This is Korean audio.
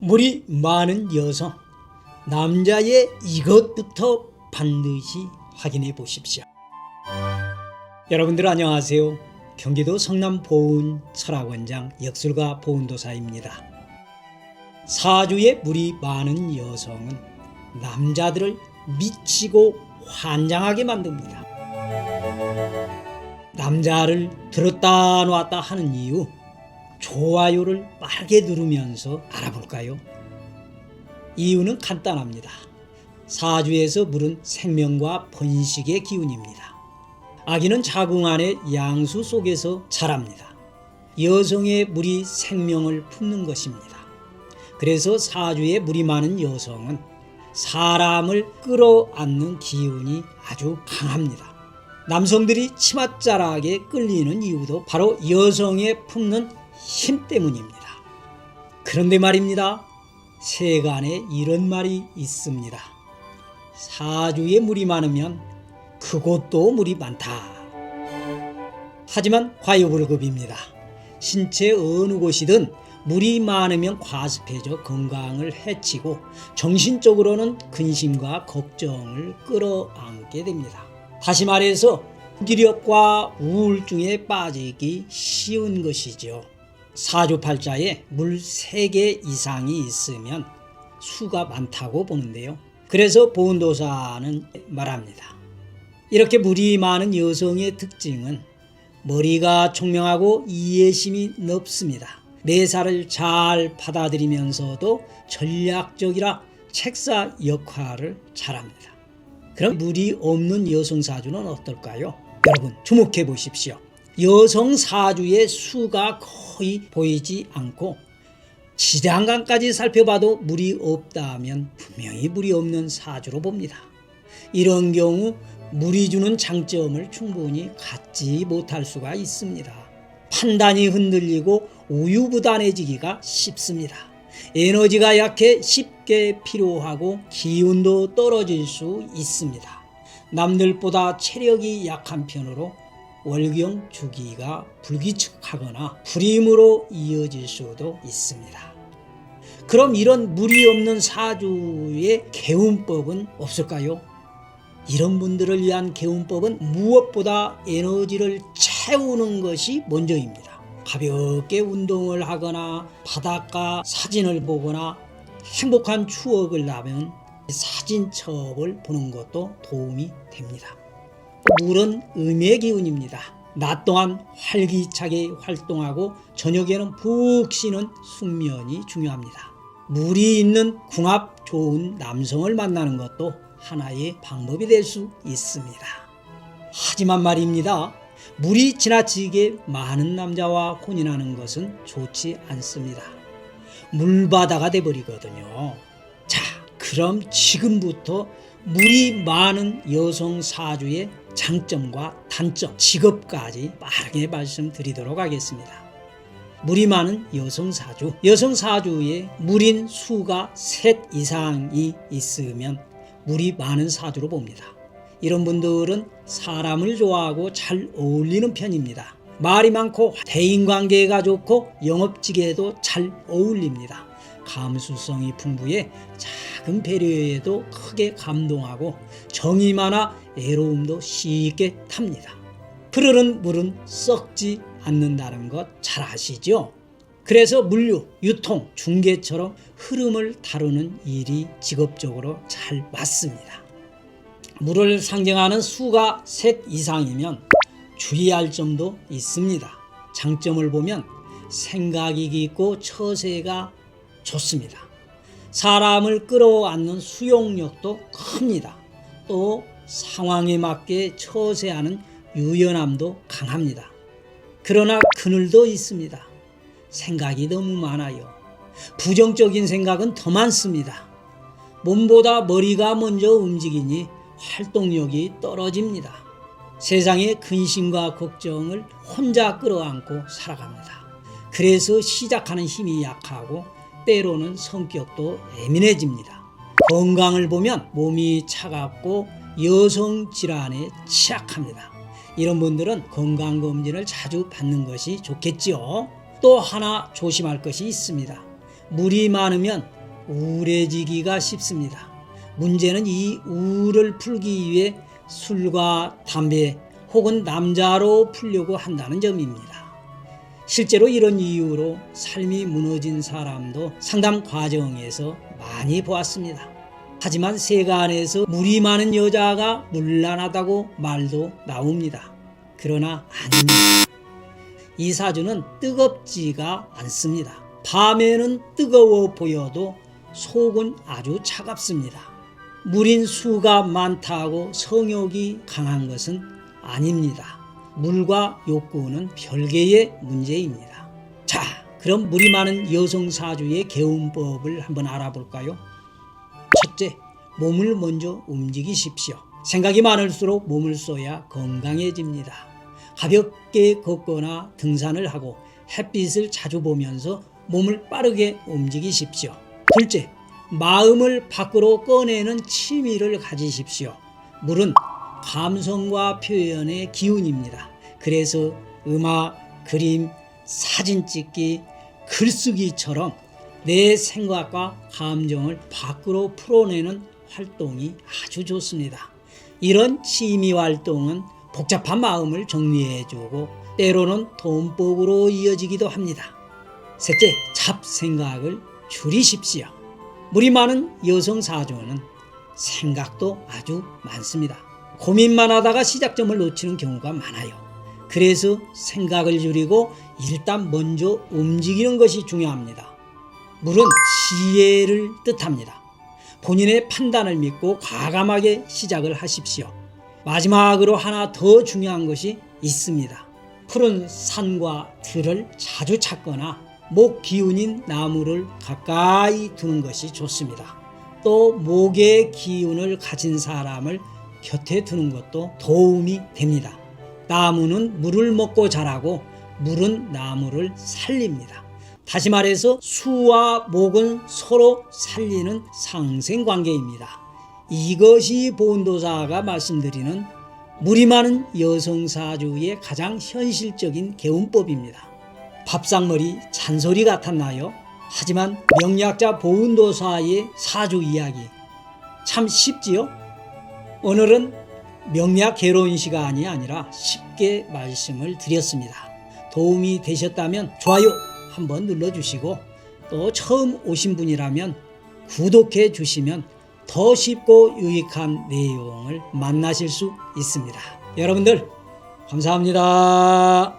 물이 많은 여성, 남자의 이것부터 반드시 확인해 보십시오. 여러분들 안녕하세요. 경기도 성남 보은 철학원장 역술가 보은도사입니다. 사주에 물이 많은 여성은 남자들을 미치고 환장하게 만듭니다. 남자를 들었다 놨다 하는 이유, 좋아요를 빠르게 누르면서 알아볼까요? 이유는 간단합니다. 사주에서 물은 생명과 번식의 기운입니다. 아기는 자궁 안의 양수 속에서 자랍니다. 여성의 물이 생명을 품는 것입니다. 그래서 사주에 물이 많은 여성은 사람을 끌어안는 기운이 아주 강합니다. 남성들이 치맛자락에 끌리는 이유도 바로 여성의 품는 힘 때문입니다. 그런데 말입니다. 세간에 이런 말이 있습니다. 사주에 물이 많으면 그곳도 물이 많다. 하지만 과유불급입니다. 신체 어느 곳이든 물이 많으면 과습해져 건강을 해치고 정신적으로는 근심과 걱정을 끌어안게 됩니다. 다시 말해서 무기력과 우울증에 빠지기 쉬운 것이죠. 사주팔자에 물 3개 이상이 있으면 수가 많다고 보는데요. 그래서 보은도사는 말합니다. 이렇게 물이 많은 여성의 특징은 머리가 총명하고 이해심이 넓습니다. 매사를 잘 받아들이면서도 전략적이라 책사 역할을 잘합니다. 그럼 물이 없는 여성 사주는 어떨까요? 여러분 주목해 보십시오. 여성 사주의 수가 거의 보이지 않고 지장간까지 살펴봐도 물이 없다면 분명히 물이 없는 사주로 봅니다. 이런 경우 물이 주는 장점을 충분히 갖지 못할 수가 있습니다. 판단이 흔들리고 우유부단해지기가 쉽습니다. 에너지가 약해 쉽게 피로하고 기운도 떨어질 수 있습니다. 남들보다 체력이 약한 편으로 월경 주기가 불규칙하거나 불임으로 이어질 수도 있습니다. 그럼 이런 물이 없는 사주의 개운법은 없을까요? 이런 분들을 위한 개운법은 무엇보다 에너지를 채우는 것이 먼저입니다. 가볍게 운동을 하거나 바닷가 사진을 보거나 행복한 추억을 나면 사진첩을 보는 것도 도움이 됩니다. 물은 음의 기운입니다. 낮 동안 활기차게 활동하고 저녁에는 푹 쉬는 숙면이 중요합니다. 물이 있는 궁합 좋은 남성을 만나는 것도 하나의 방법이 될 수 있습니다. 하지만 말입니다. 물이 지나치게 많은 남자와 혼인하는 것은 좋지 않습니다. 물바다가 돼버리거든요. 자, 그럼 지금부터 물이 많은 여성 사주의 장점과 단점, 직업까지 빠르게 말씀드리도록 하겠습니다. 물이 많은 여성 사주, 여성 사주에 물인 수가 3 이상이 있으면 물이 많은 사주로 봅니다. 이런 분들은 사람을 좋아하고 잘 어울리는 편입니다. 말이 많고 대인관계가 좋고 영업직에도 잘 어울립니다. 감수성이 풍부해 작은 배려에도 크게 감동하고 정이 많아 애로움도 쉽게 탑니다. 흐르는 물은 썩지 않는다는 것 잘 아시죠? 그래서 물류, 유통, 중개처럼 흐름을 다루는 일이 직업적으로 잘 맞습니다. 물을 상징하는 수가 3 이상이면 주의할 점도 있습니다. 장점을 보면 생각이 깊고 처세가 좋습니다. 사람을 끌어안는 수용력도 큽니다. 또 상황에 맞게 처세하는 유연함도 강합니다. 그러나 그늘도 있습니다. 생각이 너무 많아요. 부정적인 생각은 더 많습니다. 몸보다 머리가 먼저 움직이니 활동력이 떨어집니다. 세상의 근심과 걱정을 혼자 끌어안고 살아갑니다. 그래서 시작하는 힘이 약하고 때로는 성격도 예민해집니다. 건강을 보면 몸이 차갑고 여성 질환에 취약합니다. 이런 분들은 건강검진을 자주 받는 것이 좋겠죠. 또 하나 조심할 것이 있습니다. 물이 많으면 우울해지기가 쉽습니다. 문제는 이 우울을 풀기 위해 술과 담배 혹은 남자로 풀려고 한다는 점입니다. 실제로 이런 이유로 삶이 무너진 사람도 상담 과정에서 많이 보았습니다. 하지만 세간에서 물이 많은 여자가 물란하다고 말도 나옵니다. 그러나 아닙니다. 이 사주는 뜨겁지가 않습니다. 밤에는 뜨거워 보여도 속은 아주 차갑습니다. 물인 수가 많다고 성욕이 강한 것은 아닙니다. 물과 욕구는 별개의 문제입니다. 자, 그럼 물이 많은 여성 사주의 개운법을 한번 알아볼까요? 첫째, 몸을 먼저 움직이십시오. 생각이 많을수록 몸을 써야 건강해집니다. 가볍게 걷거나 등산을 하고 햇빛을 자주 보면서 몸을 빠르게 움직이십시오. 둘째, 마음을 밖으로 꺼내는 취미를 가지십시오. 물은 감성과 표현의 기운입니다. 그래서 음악, 그림, 사진 찍기, 글쓰기처럼 내 생각과 감정을 밖으로 풀어내는 활동이 아주 좋습니다. 이런 취미 활동은 복잡한 마음을 정리해주고 때로는 돈복으로 이어지기도 합니다. 셋째, 잡생각을 줄이십시오. 물이 많은 여성 사주는 생각도 아주 많습니다. 고민만 하다가 시작점을 놓치는 경우가 많아요. 그래서 생각을 줄이고 일단 먼저 움직이는 것이 중요합니다. 물은 지혜를 뜻합니다. 본인의 판단을 믿고 과감하게 시작을 하십시오. 마지막으로 하나 더 중요한 것이 있습니다. 푸른 산과 들을 자주 찾거나 목 기운인 나무를 가까이 두는 것이 좋습니다. 또 목의 기운을 가진 사람을 곁에 두는 것도 도움이 됩니다. 나무는 물을 먹고 자라고 물은 나무를 살립니다. 다시 말해서 수와 목은 서로 살리는 상생관계입니다. 이것이 보온도사가 말씀드리는 물이 많은 여성사주의 가장 현실적인 개운법입니다. 밥상머리 잔소리 같았나요? 하지만 명리학자 보온도사의 사주 이야기 참 쉽지요? 오늘은 명리학 개론 시간이 아니라 쉽게 말씀을 드렸습니다. 도움이 되셨다면 좋아요 한번 눌러주시고 또 처음 오신 분이라면 구독해 주시면 더 쉽고 유익한 내용을 만나실 수 있습니다. 여러분들 감사합니다.